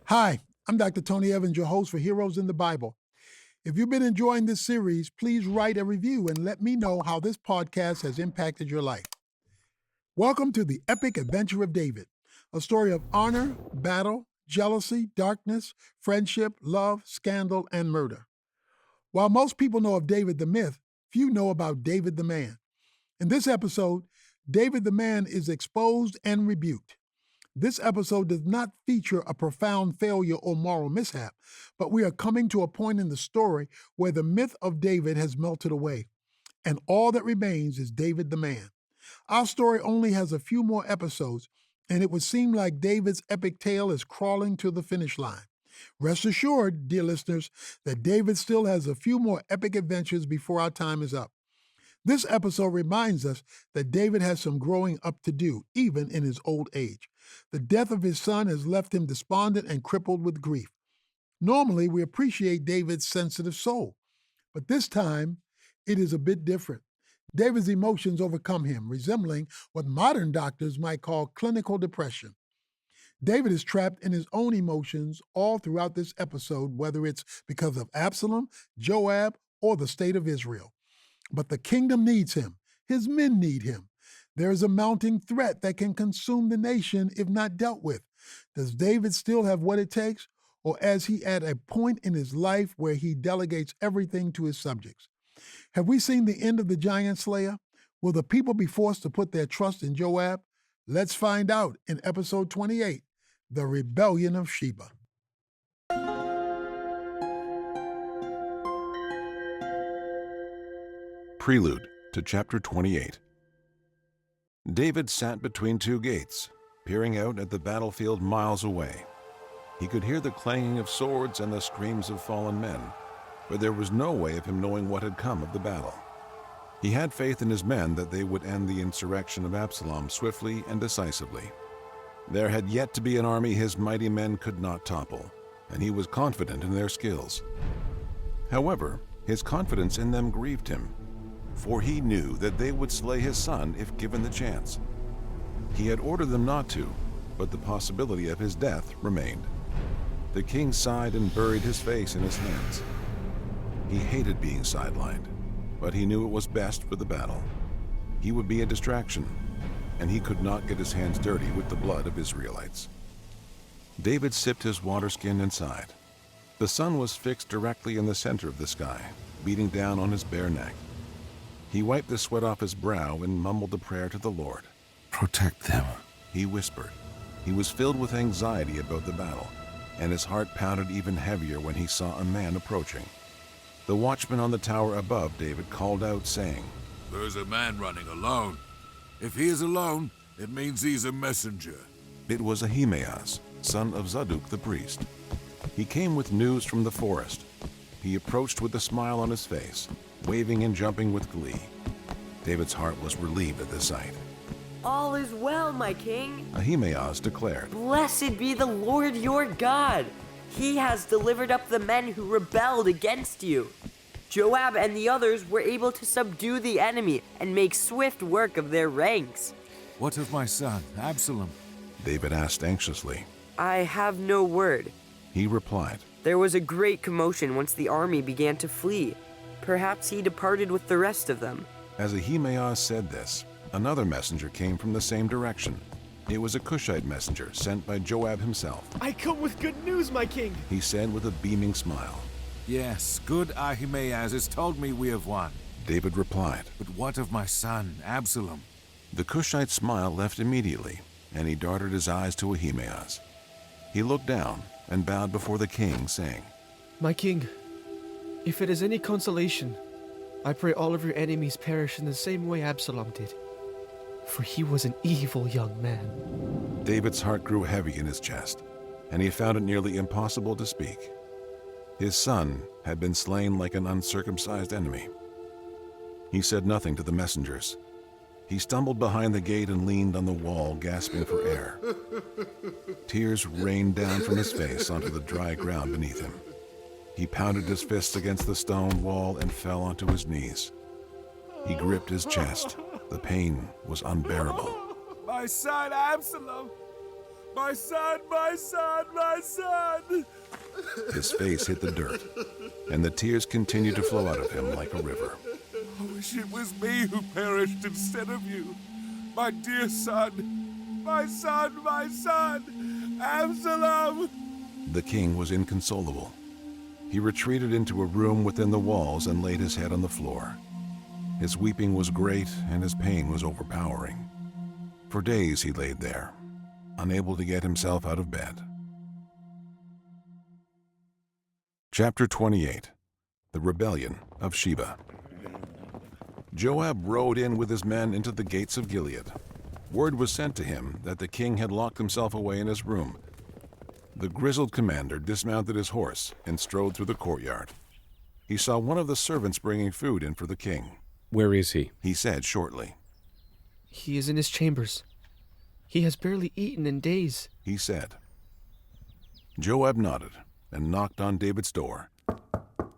Hi, I'm Dr. Tony Evans, your host for Heroes in the Bible. If you've been enjoying this series, please write a review and let me know how this podcast has impacted your life. Welcome to the epic adventure of David, a story of honor, battle, jealousy, darkness, friendship, love, scandal, and murder. While most people know of David the myth, few know about David the man. In this episode, David the man is exposed and rebuked. This episode does not feature a profound failure or moral mishap, but we are coming to a point in the story where the myth of David has melted away, and all that remains is David the man. Our story only has a few more episodes, and it would seem like David's epic tale is crawling to the finish line. Rest assured, dear listeners, that David still has a few more epic adventures before our time is up. This episode reminds us that David has some growing up to do, even in his old age. The death of his son has left him despondent and crippled with grief. Normally, we appreciate David's sensitive soul, but this time, it is a bit different. David's emotions overcome him, resembling what modern doctors might call clinical depression. David is trapped in his own emotions all throughout this episode, whether it's because of Absalom, Joab, or the state of Israel. But the kingdom needs him. His men need him. There is a mounting threat that can consume the nation if not dealt with. Does David still have what it takes? Or is he at a point in his life where he delegates everything to his subjects? Have we seen the end of the giant slayer? Will the people be forced to put their trust in Joab? Let's find out in episode 28, The Rebellion of Sheba. Prelude to Chapter 28. David sat between two gates, peering out at the battlefield miles away. He could hear the clanging of swords and the screams of fallen men, but there was no way of him knowing what had come of the battle. He had faith in his men that they would end the insurrection of Absalom swiftly and decisively. There had yet to be an army his mighty men could not topple, and he was confident in their skills. However, his confidence in them grieved him, for he knew that they would slay his son if given the chance. He had ordered them not to, but the possibility of his death remained. The king sighed and buried his face in his hands. He hated being sidelined, but he knew it was best for the battle. He would be a distraction, and he could not get his hands dirty with the blood of Israelites. David sipped his water skin and sighed. The sun was fixed directly in the center of the sky, beating down on his bare neck. He wiped the sweat off his brow and mumbled a prayer to the Lord. "Protect them," he whispered. He was filled with anxiety about the battle, and his heart pounded even heavier when he saw a man approaching. The watchman on the tower above David called out, saying, "There's a man running alone. If he is alone, it means he's a messenger." It was Ahimaaz, son of Zadok the priest. He came with news from the forest. He approached with a smile on his face, waving and jumping with glee. David's heart was relieved at the sight. "All is well, my king. Ahimaaz declared, Blessed be the Lord your God. He has delivered up the men who rebelled against you. Joab and the others were able to subdue the enemy and make swift work of their ranks." "What of my son, Absalom?" David asked anxiously. "I have no word. He replied, There was a great commotion once the army began to flee. Perhaps he departed with the rest of them." As Ahimaaz said this, another messenger came from the same direction. It was a Cushite messenger sent by Joab himself. "I come with good news, my king," he said with a beaming smile. "Yes, good Ahimaaz has told me we have won. David replied. But what of my son, Absalom?" The Cushite smile left immediately, and he darted his eyes to Ahimaaz. He looked down and bowed before the king, saying, "My king, if it is any consolation, I pray all of your enemies perish in the same way Absalom did, for he was an evil young man." David's heart grew heavy in his chest, and he found it nearly impossible to speak. His son had been slain like an uncircumcised enemy. He said nothing to the messengers. He stumbled behind the gate and leaned on the wall, gasping for air. Tears rained down from his face onto the dry ground beneath him. He pounded his fists against the stone wall and fell onto his knees. He gripped his chest. The pain was unbearable. "My son, Absalom! My son, my son, my son! His face hit the dirt, and the tears continued to flow out of him like a river. I wish it was me who perished instead of you. My dear son, my son, my son, Absalom! The king was inconsolable. He retreated into a room within the walls and laid his head on the floor. His weeping was great and his pain was overpowering. For days he laid there, unable to get himself out of bed. Chapter 28. The Rebellion of Sheba. Joab rode in with his men into the gates of Gilead. Word was sent to him that the king had locked himself away in his room. The grizzled commander dismounted his horse and strode through the courtyard. He saw one of the servants bringing food in for the king. Where is he? He said shortly. He is in his chambers. He has barely eaten in days. He said. Joab nodded and knocked on David's door.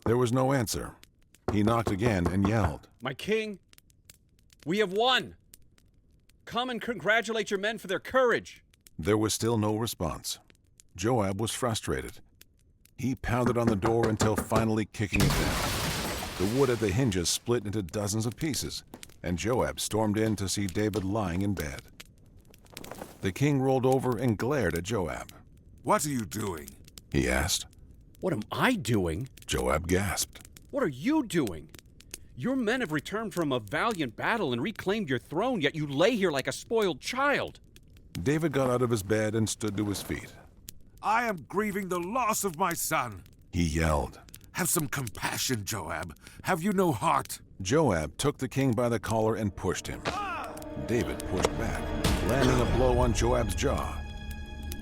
There was no answer. He knocked again and yelled. My king, we have won. Come and congratulate your men for their courage. There was still no response. Joab was frustrated. He pounded on the door until finally kicking it down. The wood at the hinges split into dozens of pieces, and Joab stormed in to see David lying in bed. The king rolled over and glared at Joab. What are you doing? He asked. What am I doing? Joab gasped. What are you doing? Your men have returned from a valiant battle and reclaimed your throne, yet you lay here like a spoiled child. David got out of his bed and stood to his feet. I am grieving the loss of my son. He yelled. Have some compassion, Joab. Have you no heart? Joab took the king by the collar and pushed him. David pushed back, landing a blow on Joab's jaw.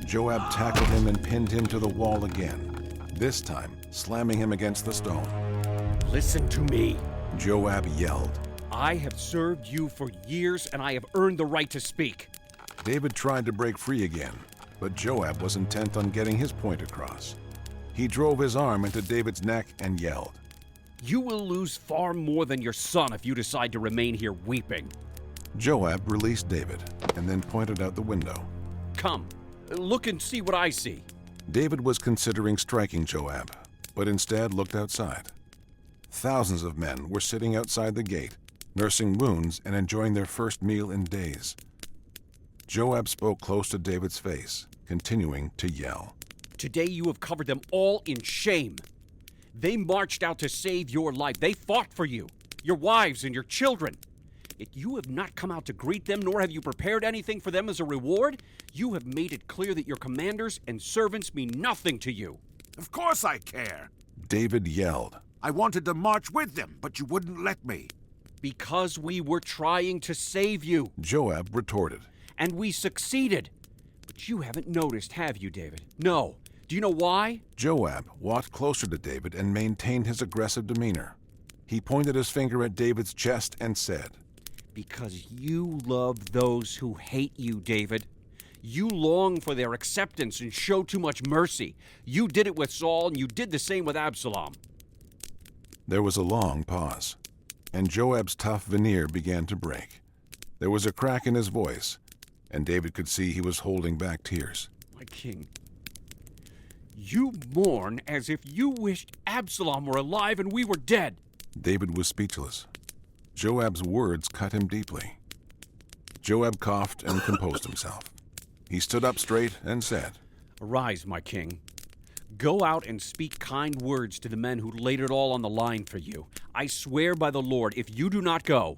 Joab tackled him and pinned him to the wall again, this time slamming him against the stone. Listen to me. Joab yelled. I have served you for years, and I have earned the right to speak. David tried to break free again, but Joab was intent on getting his point across. He drove his arm into David's neck and yelled. You will lose far more than your son if you decide to remain here weeping. Joab released David and then pointed out the window. Come, look and see what I see. David was considering striking Joab, but instead looked outside. Thousands of men were sitting outside the gate, nursing wounds and enjoying their first meal in days. Joab spoke close to David's face, continuing to yell. Today you have covered them all in shame. They marched out to save your life. They fought for you, your wives and your children. If you have not come out to greet them, nor have you prepared anything for them as a reward, you have made it clear that your commanders and servants mean nothing to you. Of course I care. David yelled. I wanted to march with them, but you wouldn't let me. Because we were trying to save you. Joab retorted. And we succeeded. But you haven't noticed, have you, David? No. Do you know why? Joab walked closer to David and maintained his aggressive demeanor. He pointed his finger at David's chest and said, Because you love those who hate you, David. You long for their acceptance and show too much mercy. You did it with Saul, and you did the same with Absalom. There was a long pause, and Joab's tough veneer began to break. There was a crack in his voice, and David could see he was holding back tears. My king, you mourn as if you wished Absalom were alive and we were dead. David was speechless. Joab's words cut him deeply. Joab coughed and composed himself. He stood up straight and said, Arise, my king. Go out and speak kind words to the men who laid it all on the line for you. I swear by the Lord, if you do not go,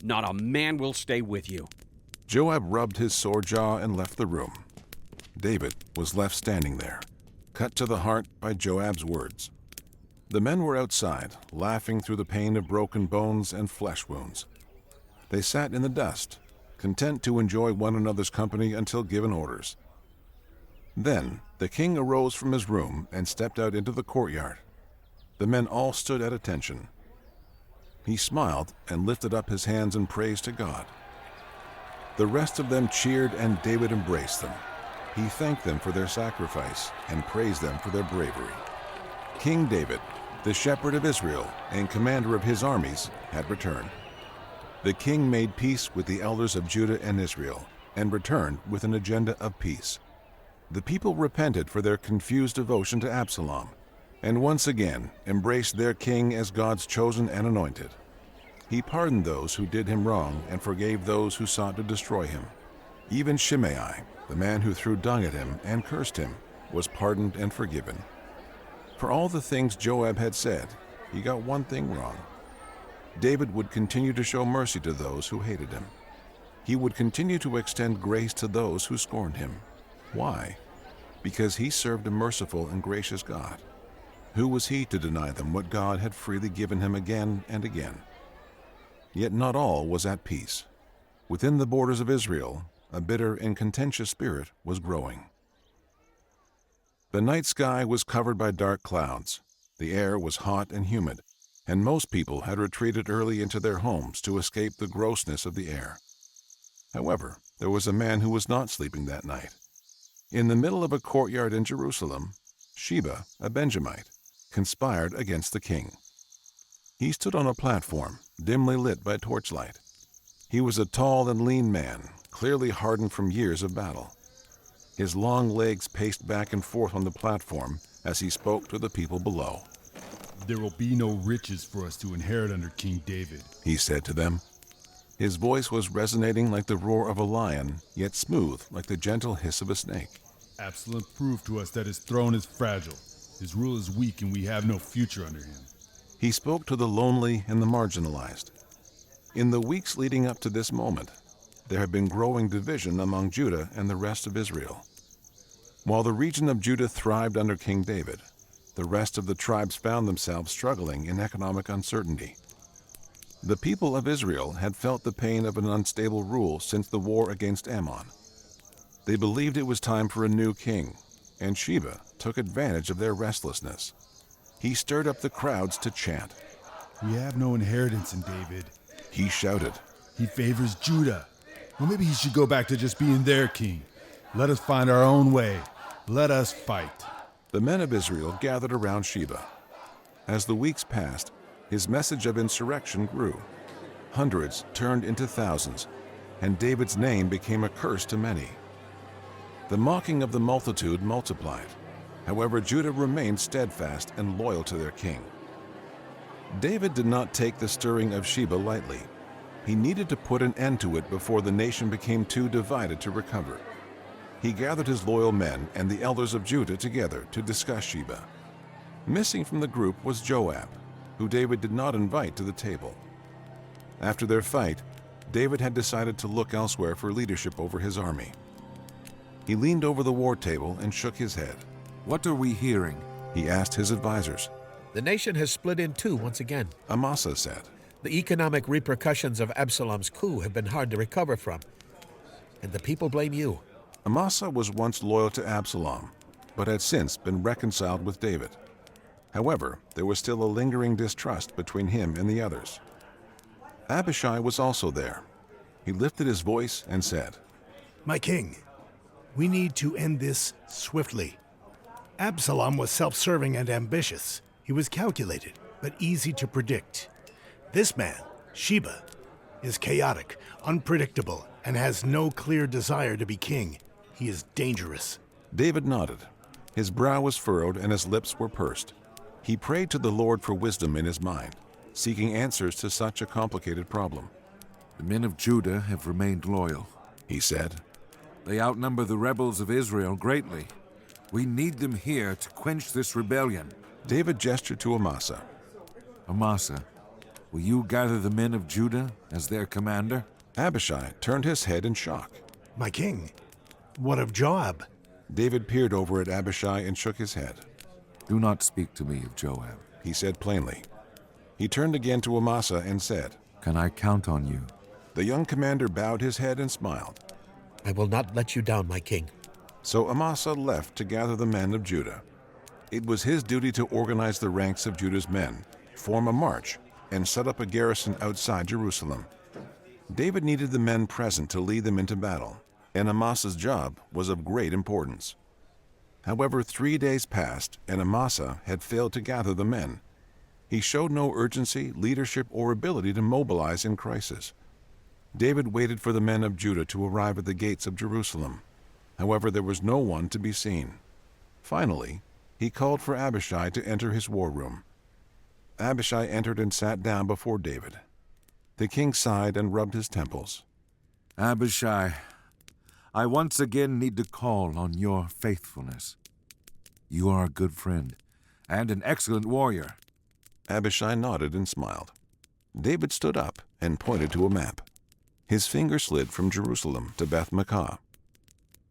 not a man will stay with you. Joab rubbed his sore jaw and left the room. David was left standing there, cut to the heart by Joab's words. The men were outside, laughing through the pain of broken bones and flesh wounds. They sat in the dust, content to enjoy one another's company until given orders. Then the king arose from his room and stepped out into the courtyard. The men all stood at attention. He smiled and lifted up his hands in praise to God. The rest of them cheered and David embraced them. He thanked them for their sacrifice and praised them for their bravery. King David, the shepherd of Israel and commander of his armies, had returned. The king made peace with the elders of Judah and Israel and returned with an agenda of peace. The people repented for their confused devotion to Absalom, and once again embraced their king as God's chosen and anointed. He pardoned those who did him wrong and forgave those who sought to destroy him. Even Shimei, the man who threw dung at him and cursed him, was pardoned and forgiven. For all the things Joab had said, he got one thing wrong. David would continue to show mercy to those who hated him. He would continue to extend grace to those who scorned him. Why? Because he served a merciful and gracious God. Who was he to deny them what God had freely given him again and again? Yet not all was at peace. Within the borders of Israel, a bitter and contentious spirit was growing. The night sky was covered by dark clouds. The air was hot and humid, and most people had retreated early into their homes to escape the grossness of the air. However, there was a man who was not sleeping that night. In the middle of a courtyard in Jerusalem, Sheba, a Benjamite, conspired against the king. He stood on a platform, dimly lit by torchlight. He was a tall and lean man, clearly hardened from years of battle. His long legs paced back and forth on the platform as he spoke to the people below. "There will be no riches for us to inherit under King David," he said to them. His voice was resonating like the roar of a lion, yet smooth like the gentle hiss of a snake. "Absalom proved to us that his throne is fragile. His rule is weak and we have no future under him." He spoke to the lonely and the marginalized. In the weeks leading up to this moment, there had been growing division among Judah and the rest of Israel. While the region of Judah thrived under King David, the rest of the tribes found themselves struggling in economic uncertainty. The people of Israel had felt the pain of an unstable rule since the war against Ammon. They believed it was time for a new king, and Sheba took advantage of their restlessness. He stirred up the crowds to chant. "We have no inheritance in David. He shouted, He favors Judah. Well, maybe he should go back to just being their king. Let us find our own way. Let us fight." The men of Israel gathered around Sheba. As the weeks passed, his message of insurrection grew. Hundreds turned into thousands, and David's name became a curse to many. The mocking of the multitude multiplied. However, Judah remained steadfast and loyal to their king. David did not take the stirring of Sheba lightly. He needed to put an end to it before the nation became too divided to recover. He gathered his loyal men and the elders of Judah together to discuss Sheba. Missing from the group was Joab, who David did not invite to the table. After their fight, David had decided to look elsewhere for leadership over his army. He leaned over the war table and shook his head. What are we hearing? He asked his advisors. "The nation has split in two once again. Amasa said. The economic repercussions of Absalom's coup have been hard to recover from, and the people blame you." Amasa was once loyal to Absalom, but had since been reconciled with David. However, there was still a lingering distrust between him and the others. Abishai was also there. He lifted his voice and said, "My king, we need to end this swiftly. Absalom was self-serving and ambitious. He was calculated, but easy to predict. This man, Sheba, is chaotic, unpredictable, and has no clear desire to be king. He is dangerous." David nodded. His brow was furrowed and his lips were pursed. He prayed to the Lord for wisdom in his mind, seeking answers to such a complicated problem. "The men of Judah have remained loyal," he said. "They outnumber the rebels of Israel greatly. We need them here to quench this rebellion." David gestured to Amasa. "Amasa, will you gather the men of Judah as their commander?" Abishai turned his head in shock. "My king, what of Joab?" David peered over at Abishai and shook his head. "Do not speak to me of Joab," he said plainly. He turned again to Amasa and said, "Can I count on you?" The young commander bowed his head and smiled. "I will not let you down, my king." So Amasa left to gather the men of Judah. It was his duty to organize the ranks of Judah's men, form a march, and set up a garrison outside Jerusalem. David needed the men present to lead them into battle, and Amasa's job was of great importance. However, 3 days passed, and Amasa had failed to gather the men. He showed no urgency, leadership, or ability to mobilize in crisis. David waited for the men of Judah to arrive at the gates of Jerusalem. However, there was no one to be seen. Finally, he called for Abishai to enter his war room. Abishai entered and sat down before David. The king sighed and rubbed his temples. Abishai, I once again need to call on your faithfulness. You are a good friend and an excellent warrior. Abishai nodded and smiled. David stood up and pointed to a map. His finger slid from Jerusalem to Beth-Makkah.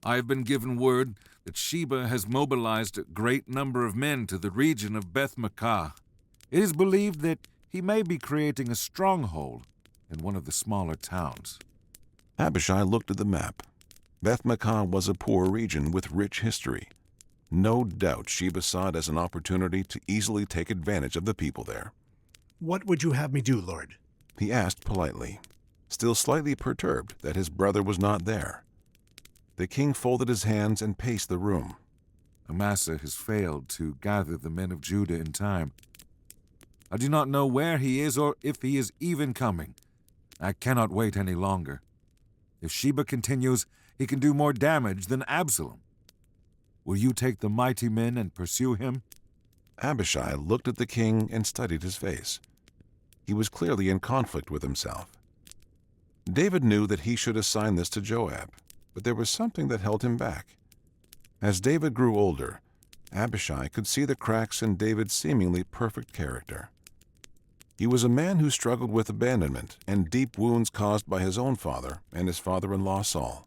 I have been given word that Sheba has mobilized a great number of men to the region of Beth-Makkah. It is believed that he may be creating a stronghold in one of the smaller towns. Abishai looked at the map. Beth-Makkah was a poor region with rich history. No doubt Sheba saw it as an opportunity to easily take advantage of the people there. What would you have me do, Lord? He asked politely, still slightly perturbed that his brother was not there. The king folded his hands and paced the room. Amasa has failed to gather the men of Judah in time. I do not know where he is or if he is even coming. I cannot wait any longer. If Sheba continues, he can do more damage than Absalom. Will you take the mighty men and pursue him? Abishai looked at the king and studied his face. He was clearly in conflict with himself. David knew that he should assign this to Joab, but there was something that held him back. As David grew older, Abishai could see the cracks in David's seemingly perfect character. He was a man who struggled with abandonment and deep wounds caused by his own father and his father-in-law Saul.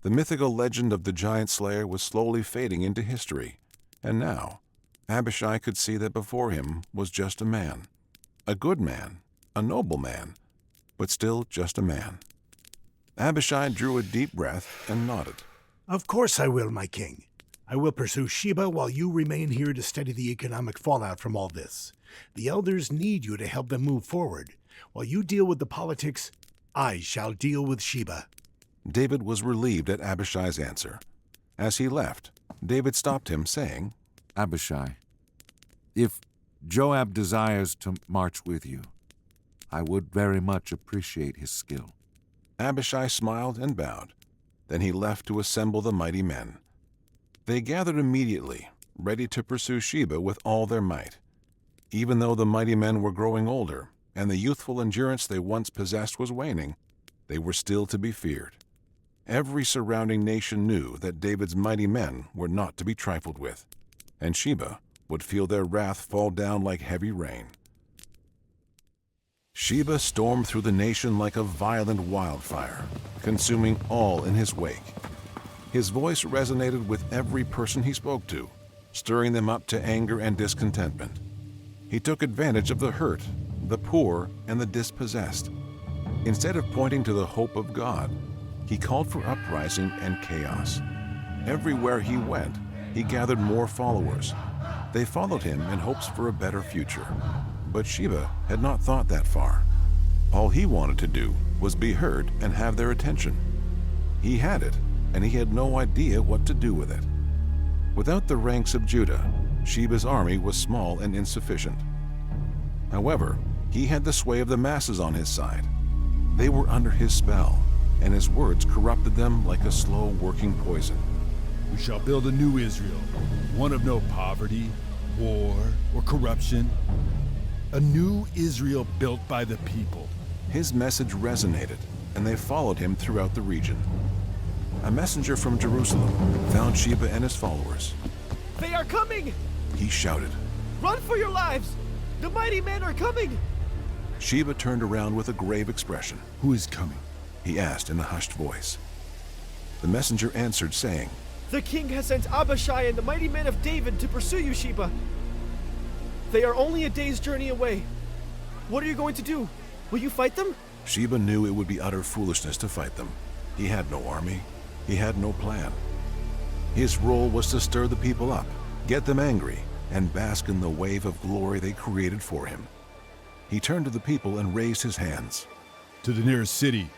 The mythical legend of the giant slayer was slowly fading into history, and now Abishai could see that before him was just a man. A good man, a noble man, but still just a man. Abishai drew a deep breath and nodded. Of course I will, my king. I will pursue Sheba while you remain here to study the economic fallout from all this. The elders need you to help them move forward. While you deal with the politics, I shall deal with Sheba. David was relieved at Abishai's answer. As he left, David stopped him, saying, Abishai, if Joab desires to march with you, I would very much appreciate his skill. Abishai smiled and bowed. Then he left to assemble the mighty men. They gathered immediately, ready to pursue Sheba with all their might. Even though the mighty men were growing older, and the youthful endurance they once possessed was waning, they were still to be feared. Every surrounding nation knew that David's mighty men were not to be trifled with, and Sheba would feel their wrath fall down like heavy rain. Sheba stormed through the nation like a violent wildfire, consuming all in his wake. His voice resonated with every person he spoke to, stirring them up to anger and discontentment. He took advantage of the hurt, the poor, and the dispossessed. Instead of pointing to the hope of God, he called for uprising and chaos. Everywhere he went, he gathered more followers. They followed him in hopes for a better future. But Sheba had not thought that far. All he wanted to do was be heard and have their attention. He had it, and he had no idea what to do with it. Without the ranks of Judah, Sheba's army was small and insufficient. However, he had the sway of the masses on his side. They were under his spell, and his words corrupted them like a slow-working poison. We shall build a new Israel, one of no poverty, war, or corruption. A new Israel built by the people. His message resonated, and they followed him throughout the region. A messenger from Jerusalem found Sheba and his followers. They are coming! He shouted. Run for your lives! The mighty men are coming! Sheba turned around with a grave expression. Who is coming? He asked in a hushed voice. The messenger answered, saying, The king has sent Abishai and the mighty men of David to pursue you, Sheba. They are only a day's journey away. What are you going to do? Will you fight them? Sheba knew it would be utter foolishness to fight them. He had no army. He had no plan. His role was to stir the people up, get them angry, and bask in the wave of glory they created for him. He turned to the people and raised his hands. To the nearest city.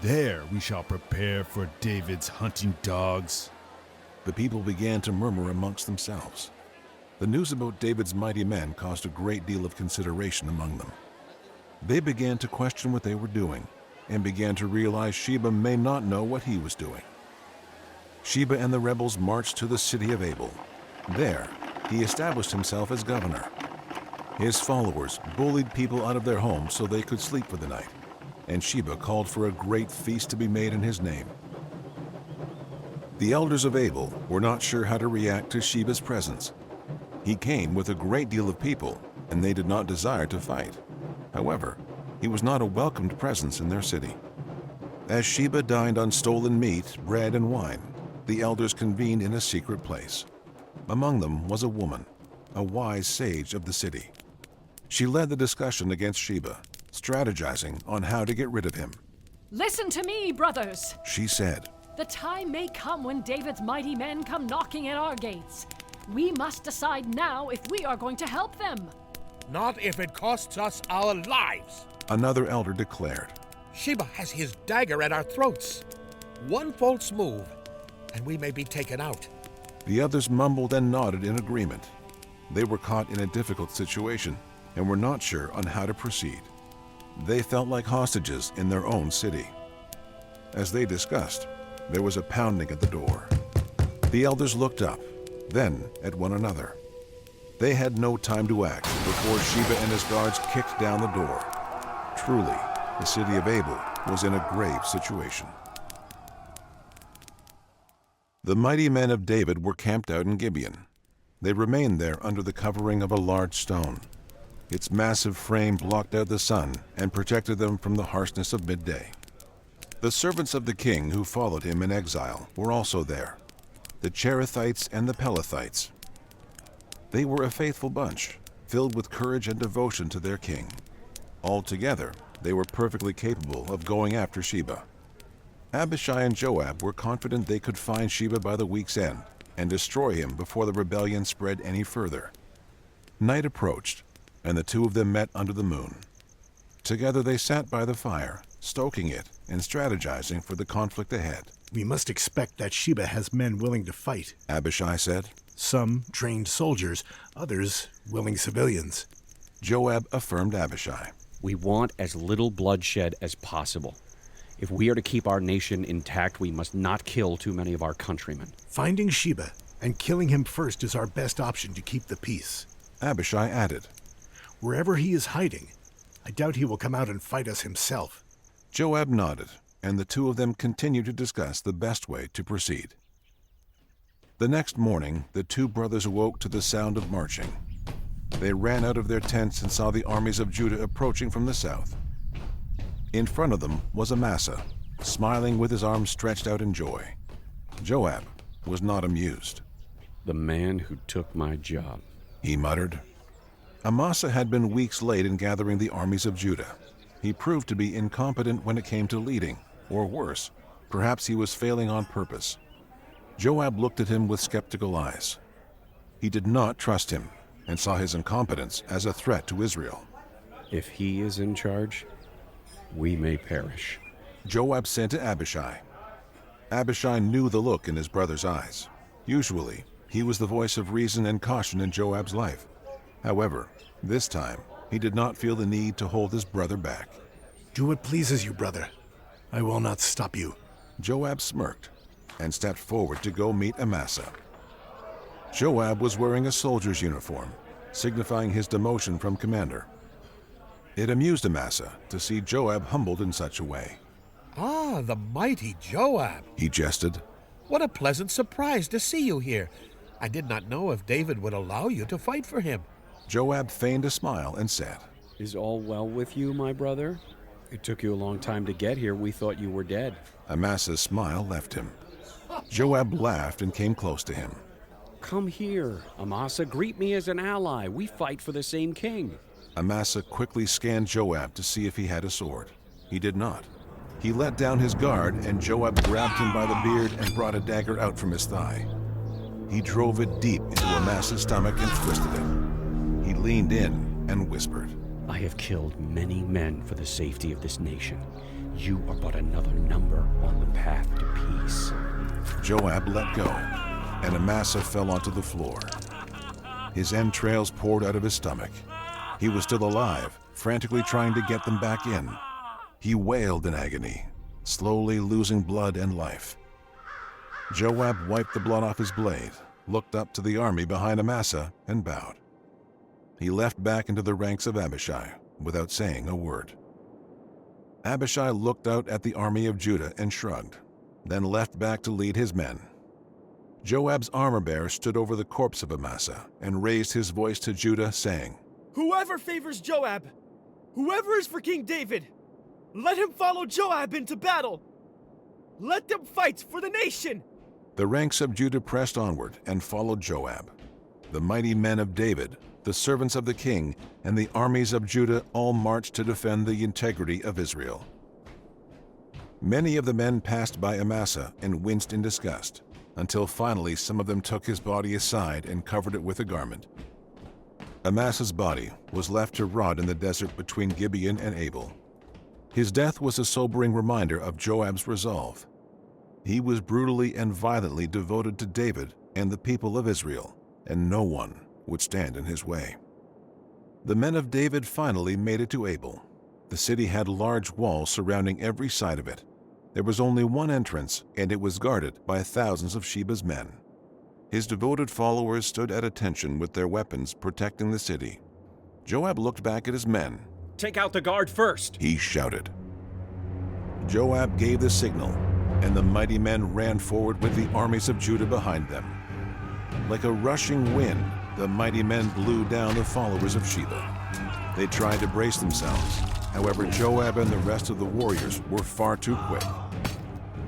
There we shall prepare for David's hunting dogs. The people began to murmur amongst themselves. The news about David's mighty men caused a great deal of consideration among them. They began to question what they were doing, and began to realize Sheba may not know what he was doing. Sheba and the rebels marched to the city of Abel. There, he established himself as governor. His followers bullied people out of their homes so they could sleep for the night, and Sheba called for a great feast to be made in his name. The elders of Abel were not sure how to react to Sheba's presence. He came with a great deal of people, and they did not desire to fight. However, he was not a welcomed presence in their city. As Sheba dined on stolen meat, bread, and wine, the elders convened in a secret place. Among them was a woman, a wise sage of the city. She led the discussion against Sheba, strategizing on how to get rid of him. Listen to me, brothers. She said, The time may come when David's mighty men come knocking at our gates. We must decide now if we are going to help them. Not if it costs us our lives. Another elder declared. Sheba has his dagger at our throats. One false move, and we may be taken out. The others mumbled and nodded in agreement. They were caught in a difficult situation and were not sure on how to proceed. They felt like hostages in their own city. As they discussed, there was a pounding at the door. The elders looked up, then at one another. They had no time to act before Sheba and his guards kicked down the door. Truly, the city of Abel was in a grave situation. The mighty men of David were camped out in Gibeon. They remained there under the covering of a large stone. Its massive frame blocked out the sun and protected them from the harshness of midday. The servants of the king who followed him in exile were also there, the Cherethites and the Pelethites. They were a faithful bunch, filled with courage and devotion to their king. Altogether, they were perfectly capable of going after Sheba. Abishai and Joab were confident they could find Sheba by the week's end and destroy him before the rebellion spread any further. Night approached, and the two of them met under the moon. Together they sat by the fire, stoking it and strategizing for the conflict ahead. We must expect that Sheba has men willing to fight, Abishai said. Some trained soldiers, others willing civilians. Joab affirmed Abishai. We want as little bloodshed as possible. If we are to keep our nation intact, we must not kill too many of our countrymen. Finding Sheba and killing him first is our best option to keep the peace. Abishai added. Wherever he is hiding, I doubt he will come out and fight us himself. Joab nodded, and the two of them continued to discuss the best way to proceed. The next morning, the two brothers awoke to the sound of marching. They ran out of their tents and saw the armies of Judah approaching from the south. In front of them was Amasa, smiling with his arms stretched out in joy. Joab was not amused. The man who took my job, he muttered. Amasa had been weeks late in gathering the armies of Judah. He proved to be incompetent when it came to leading, or worse, perhaps he was failing on purpose. Joab looked at him with skeptical eyes. He did not trust him and saw his incompetence as a threat to Israel. If he is in charge, we may perish. Joab said to Abishai. Abishai knew the look in his brother's eyes. Usually, he was the voice of reason and caution in Joab's life. However, this time, he did not feel the need to hold his brother back. Do what pleases you, brother. I will not stop you. Joab smirked and stepped forward to go meet Amasa. Joab was wearing a soldier's uniform, signifying his demotion from commander. It amused Amasa to see Joab humbled in such a way. Ah, the mighty Joab, he jested. What a pleasant surprise to see you here. I did not know if David would allow you to fight for him. Joab feigned a smile and said, Is all well with you, my brother? It took you a long time to get here. We thought you were dead. Amasa's smile left him. Joab laughed and came close to him. Come here, Amasa. Greet me as an ally. We fight for the same king. Amasa quickly scanned Joab to see if he had a sword. He did not. He let down his guard, and Joab grabbed him by the beard and brought a dagger out from his thigh. He drove it deep into Amasa's stomach and twisted it. He leaned in and whispered, I have killed many men for the safety of this nation. You are but another number on the path to peace. Joab let go, and Amasa fell onto the floor. His entrails poured out of his stomach. He was still alive, frantically trying to get them back in. He wailed in agony, slowly losing blood and life. Joab wiped the blood off his blade, looked up to the army behind Amasa, and bowed. He left back into the ranks of Abishai without saying a word. Abishai looked out at the army of Judah and shrugged, then left back to lead his men. Joab's armor-bearer stood over the corpse of Amasa and raised his voice to Judah, saying, Whoever favors Joab, whoever is for King David, let him follow Joab into battle. Let them fight for the nation. The ranks of Judah pressed onward and followed Joab. The mighty men of David, the servants of the king, and the armies of Judah all marched to defend the integrity of Israel. Many of the men passed by Amasa and winced in disgust, until finally some of them took his body aside and covered it with a garment. Amasa's body was left to rot in the desert between Gibeon and Abel. His death was a sobering reminder of Joab's resolve. He was brutally and violently devoted to David and the people of Israel, and no one would stand in his way. The men of David finally made it to Abel. The city had large walls surrounding every side of it. There was only one entrance, and it was guarded by thousands of Sheba's men. His devoted followers stood at attention with their weapons protecting the city. Joab looked back at his men. Take out the guard first, he shouted. Joab gave the signal, and the mighty men ran forward with the armies of Judah behind them. Like a rushing wind, the mighty men blew down the followers of Sheba. They tried to brace themselves. However, Joab and the rest of the warriors were far too quick.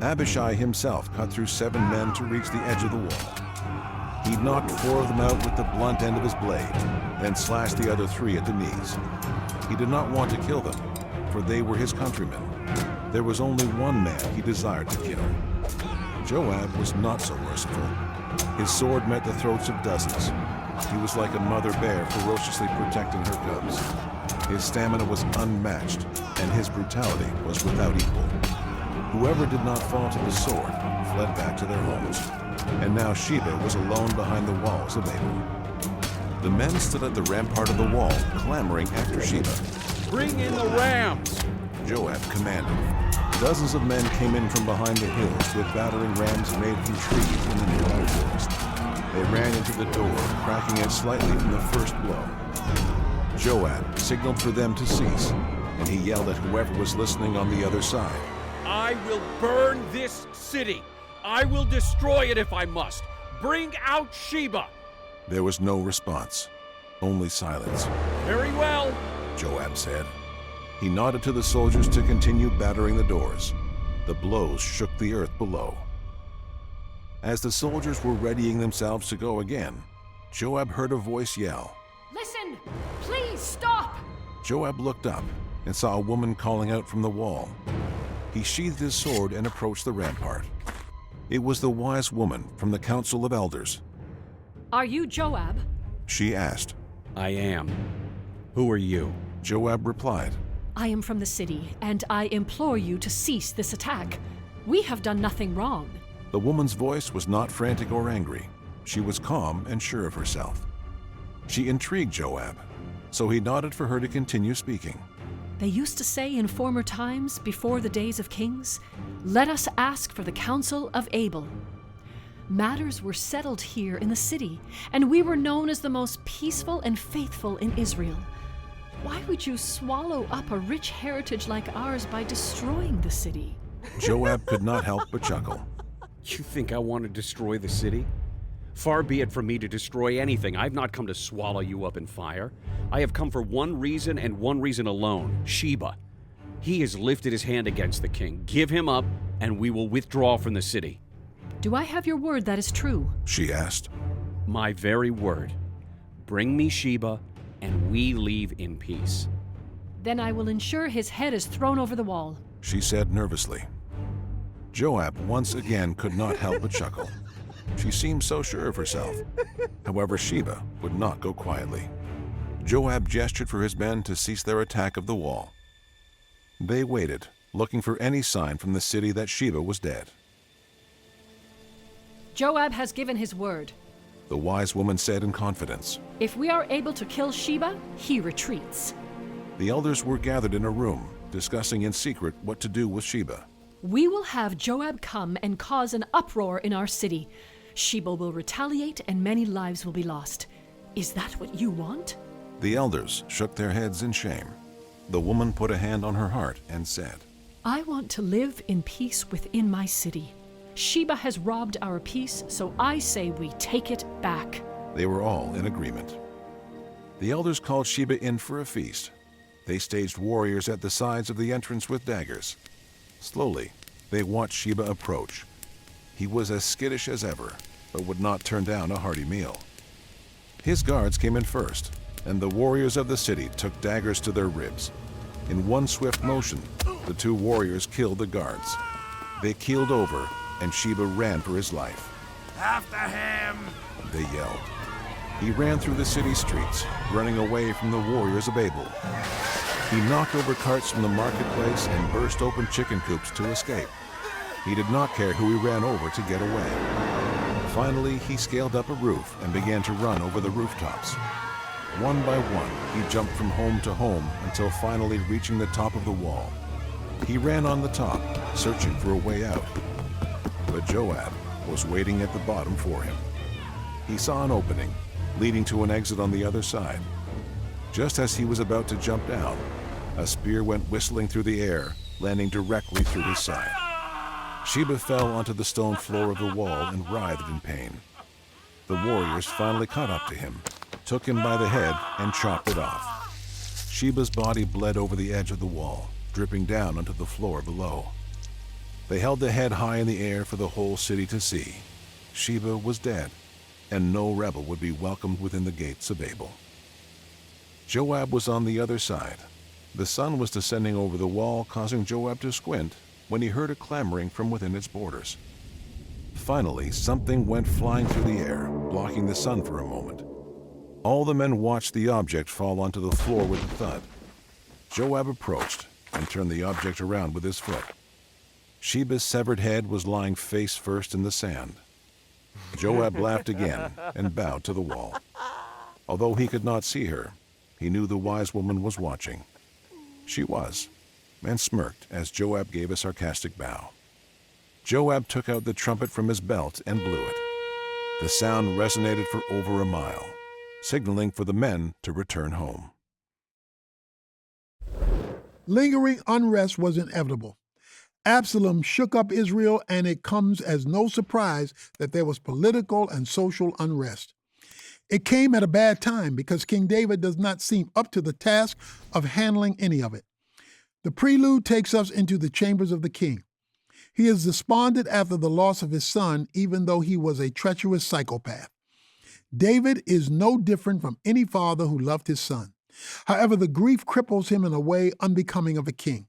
Abishai himself cut through 7 men to reach the edge of the wall. He knocked 4 of them out with the blunt end of his blade, then slashed the other 3 at the knees. He did not want to kill them, for they were his countrymen. There was only one man he desired to kill. Joab was not so merciful. His sword met the throats of dozens. He was like a mother bear ferociously protecting her cubs. His stamina was unmatched, and his brutality was without equal. Whoever did not fall to the sword fled back to their homes, and now Sheba was alone behind the walls of Abel. The men stood at the rampart of the wall, clamoring after Sheba. Bring in the rams, Joab commanded. Dozens of men came in from behind the hills with battering rams made from trees in the nearby forest. They ran into the door, cracking it slightly from the first blow. Joab signaled for them to cease, and he yelled at whoever was listening on the other side. I will burn this city. I will destroy it if I must. Bring out Sheba. There was no response, only silence. Very well, Joab said. He nodded to the soldiers to continue battering the doors. The blows shook the earth below. As the soldiers were readying themselves to go again, Joab heard a voice yell. Listen! Please stop! Joab looked up and saw a woman calling out from the wall. He sheathed his sword and approached the rampart. It was the wise woman from the Council of Elders. Are you Joab? She asked. I am. Who are you? Joab replied. I am from the city, and I implore you to cease this attack. We have done nothing wrong. The woman's voice was not frantic or angry. She was calm and sure of herself. She intrigued Joab, so he nodded for her to continue speaking. They used to say in former times, before the days of kings, "Let us ask for the counsel of Abel." Matters were settled here in the city, and we were known as the most peaceful and faithful in Israel. Why would you swallow up a rich heritage like ours by destroying the city? Joab could not help but chuckle. You think I want to destroy the city? Far be it from me to destroy anything. I've not come to swallow you up in fire. I have come for one reason and one reason alone, Sheba. He has lifted his hand against the king. Give him up, and we will withdraw from the city. Do I have your word that is true? She asked. My very word. Bring me Sheba, and we leave in peace. Then I will ensure his head is thrown over the wall. She said nervously. Joab once again could not help but chuckle. She seemed so sure of herself. However, Sheba would not go quietly. Joab gestured for his men to cease their attack of the wall. They waited, looking for any sign from the city that Sheba was dead. Joab has given his word. The wise woman said in confidence. If we are able to kill Sheba, he retreats. The elders were gathered in a room, discussing in secret what to do with Sheba. We will have Joab come and cause an uproar in our city. Sheba will retaliate and many lives will be lost. Is that what you want? The elders shook their heads in shame. The woman put a hand on her heart and said, I want to live in peace within my city. Sheba has robbed our peace, so I say we take it back. They were all in agreement. The elders called Sheba in for a feast. They staged warriors at the sides of the entrance with daggers. Slowly, they watched Sheba approach. He was as skittish as ever, but would not turn down a hearty meal. His guards came in first, and the warriors of the city took daggers to their ribs. In one swift motion, the two warriors killed the guards. They keeled over, and Sheba ran for his life. After him! They yelled. He ran through the city streets, running away from the warriors of Abel. He knocked over carts from the marketplace and burst open chicken coops to escape. He did not care who he ran over to get away. Finally, he scaled up a roof and began to run over the rooftops. One by one, he jumped from home to home until finally reaching the top of the wall. He ran on the top, searching for a way out. But Joab was waiting at the bottom for him. He saw an opening, leading to an exit on the other side. Just as he was about to jump down, a spear went whistling through the air, landing directly through his side. Sheba fell onto the stone floor of the wall and writhed in pain. The warriors finally caught up to him, took him by the head, and chopped it off. Sheba's body bled over the edge of the wall, dripping down onto the floor below. They held the head high in the air for the whole city to see. Sheba was dead, and no rebel would be welcomed within the gates of Abel. Joab was on the other side. The sun was descending over the wall, causing Joab to squint when he heard a clamoring from within its borders. Finally, something went flying through the air, blocking the sun for a moment. All the men watched the object fall onto the floor with a thud. Joab approached and turned the object around with his foot. Sheba's severed head was lying face first in the sand. Joab laughed again and bowed to the wall. Although he could not see her, he knew the wise woman was watching. She was, and smirked as Joab gave a sarcastic bow. Joab took out the trumpet from his belt and blew it. The sound resonated for over a mile, signaling for the men to return home. Lingering unrest was inevitable. Absalom shook up Israel, and it comes as no surprise that there was political and social unrest. It came at a bad time because King David does not seem up to the task of handling any of it. The prelude takes us into the chambers of the king. He is despondent after the loss of his son, even though he was a treacherous psychopath. David is no different from any father who loved his son. However, the grief cripples him in a way unbecoming of a king.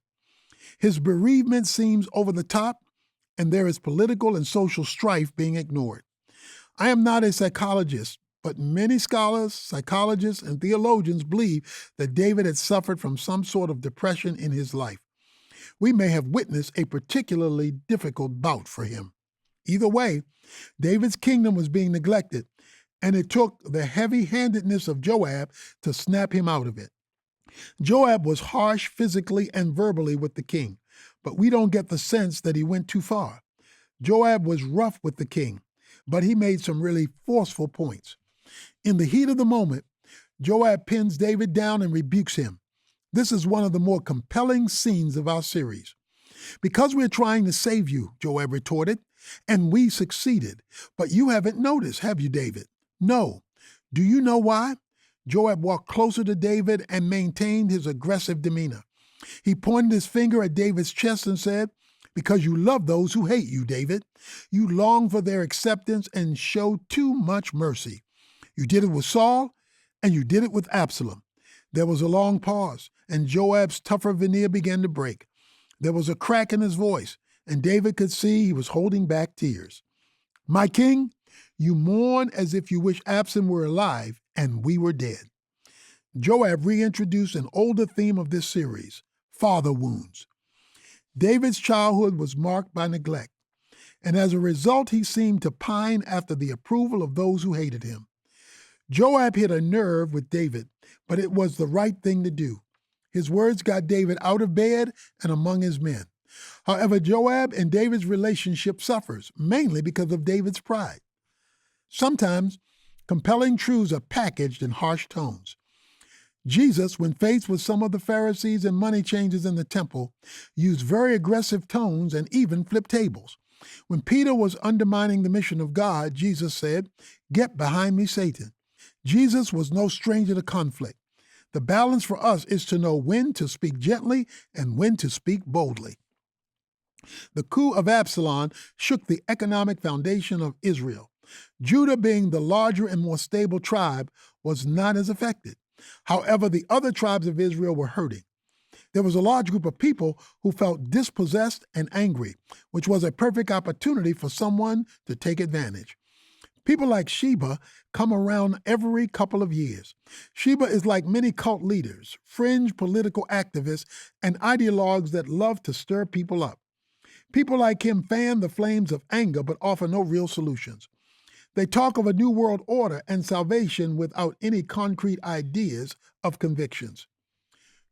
His bereavement seems over the top, and there is political and social strife being ignored. I am not a psychologist, but many scholars, psychologists, and theologians believe that David had suffered from some sort of depression in his life. We may have witnessed a particularly difficult bout for him. Either way, David's kingdom was being neglected, and it took the heavy-handedness of Joab to snap him out of it. Joab was harsh physically and verbally with the king, but we don't get the sense that he went too far. Joab was rough with the king, but he made some really forceful points. In the heat of the moment, Joab pins David down and rebukes him. This is one of the more compelling scenes of our series. Because we're trying to save you, Joab retorted, and we succeeded. But you haven't noticed, have you, David? No. Do you know why? Joab walked closer to David and maintained his aggressive demeanor. He pointed his finger at David's chest and said, "Because you love those who hate you, David. You long for their acceptance and show too much mercy. You did it with Saul, and you did it with Absalom." There was a long pause, and Joab's tougher veneer began to break. There was a crack in his voice, and David could see he was holding back tears. "My king, you mourn as if you wish Absalom were alive and we were dead." Joab reintroduced an older theme of this series, father wounds. David's childhood was marked by neglect, and as a result, he seemed to pine after the approval of those who hated him. Joab hit a nerve with David, but it was the right thing to do. His words got David out of bed and among his men. However, Joab and David's relationship suffers, mainly because of David's pride. Sometimes, compelling truths are packaged in harsh tones. Jesus, when faced with some of the Pharisees and money changers in the temple, used very aggressive tones and even flipped tables. When Peter was undermining the mission of God, Jesus said, "Get behind me, Satan." Jesus was no stranger to conflict. The balance for us is to know when to speak gently and when to speak boldly. The coup of Absalom shook the economic foundation of Israel. Judah, being the larger and more stable tribe, was not as affected. However, the other tribes of Israel were hurting. There was a large group of people who felt dispossessed and angry, which was a perfect opportunity for someone to take advantage. People like Sheba come around every couple of years. Sheba is like many cult leaders, fringe political activists, and ideologues that love to stir people up. People like him fan the flames of anger but offer no real solutions. They talk of a new world order and salvation without any concrete ideas of convictions.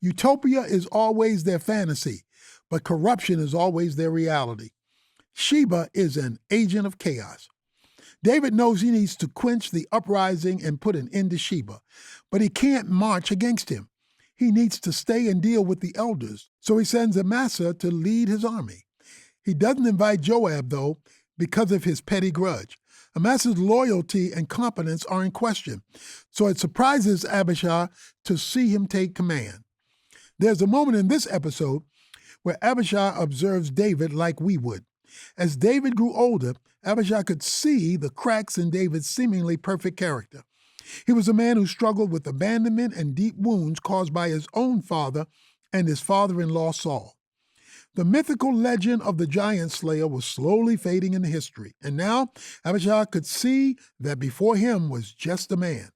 Utopia is always their fantasy, but corruption is always their reality. Sheba is an agent of chaos. David knows he needs to quench the uprising and put an end to Sheba, but he can't march against him. He needs to stay and deal with the elders, so he sends Amasa to lead his army. He doesn't invite Joab, though, because of his petty grudge. Amasa's loyalty and competence are in question, so it surprises Abishai to see him take command. There's a moment in this episode where Abishai observes David like we would. As David grew older, Abishai could see the cracks in David's seemingly perfect character. He was a man who struggled with abandonment and deep wounds caused by his own father and his father-in-law Saul. The mythical legend of the giant slayer was slowly fading into history, and now Abishai could see that before him was just a man,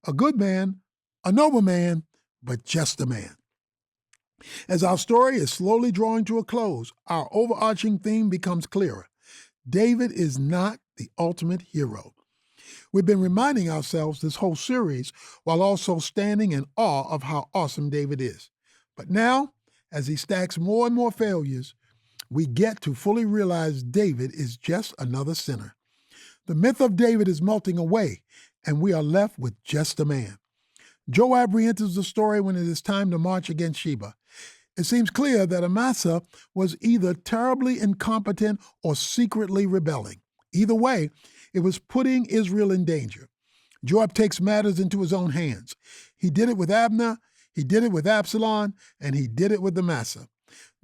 a good man, a noble man, but just a man. As our story is slowly drawing to a close, our overarching theme becomes clearer. David is not the ultimate hero. We've been reminding ourselves this whole series while also standing in awe of how awesome David is. But now, as he stacks more and more failures, we get to fully realize David is just another sinner. The myth of David is melting away, and we are left with just a man. Joab re-enters the story when it is time to march against Sheba. It seems clear that Amasa was either terribly incompetent or secretly rebelling. Either way, it was putting Israel in danger. Joab takes matters into his own hands. He did it with Abner, he did it with Absalom, and he did it with Amasa.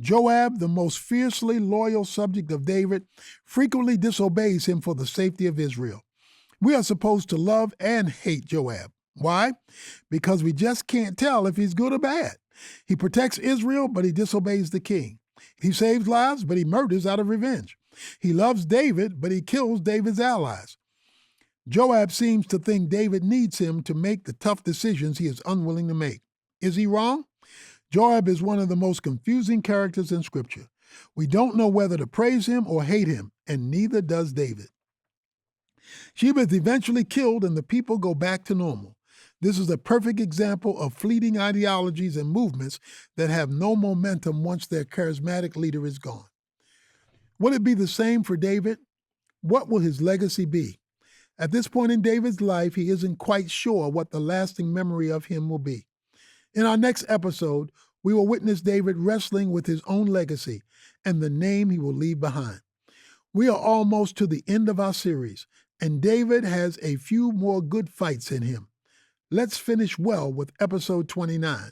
Joab, the most fiercely loyal subject of David, frequently disobeys him for the safety of Israel. We are supposed to love and hate Joab. Why? Because we just can't tell if he's good or bad. He protects Israel, but he disobeys the king. He saves lives, but he murders out of revenge. He loves David, but he kills David's allies. Joab seems to think David needs him to make the tough decisions he is unwilling to make. Is he wrong? Joab is one of the most confusing characters in Scripture. We don't know whether to praise him or hate him, and neither does David. Sheba is eventually killed, and the people go back to normal. This is a perfect example of fleeting ideologies and movements that have no momentum once their charismatic leader is gone. Will it be the same for David? What will his legacy be? At this point in David's life, he isn't quite sure what the lasting memory of him will be. In our next episode, we will witness David wrestling with his own legacy and the name he will leave behind. We are almost to the end of our series, and David has a few more good fights in him. Let's finish well with episode 29,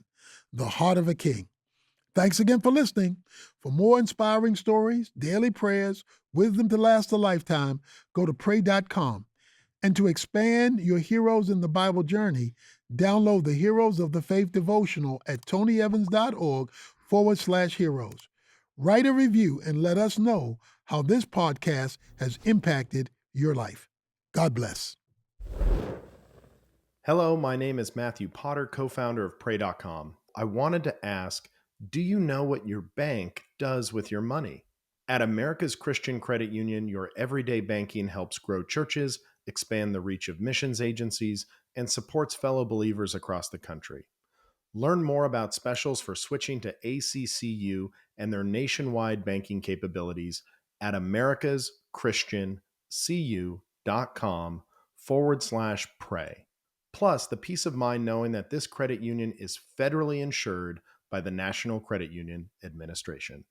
The Heart of a King. Thanks again for listening. For more inspiring stories, daily prayers, wisdom to last a lifetime, go to pray.com. And to expand your Heroes in the Bible journey, download the Heroes of the Faith devotional at tonyevans.org/heroes. Write a review and let us know how this podcast has impacted your life. God bless. Hello, my name is Matthew Potter, co-founder of pray.com. I wanted to ask, do you know what your bank does with your money? At America's Christian Credit Union, your everyday banking helps grow churches, expand the reach of missions agencies, and supports fellow believers across the country. Learn more about specials for switching to ACCU and their nationwide banking capabilities at americaschristiancu.com/pray. Plus, the peace of mind knowing that this credit union is federally insured by the National Credit Union Administration.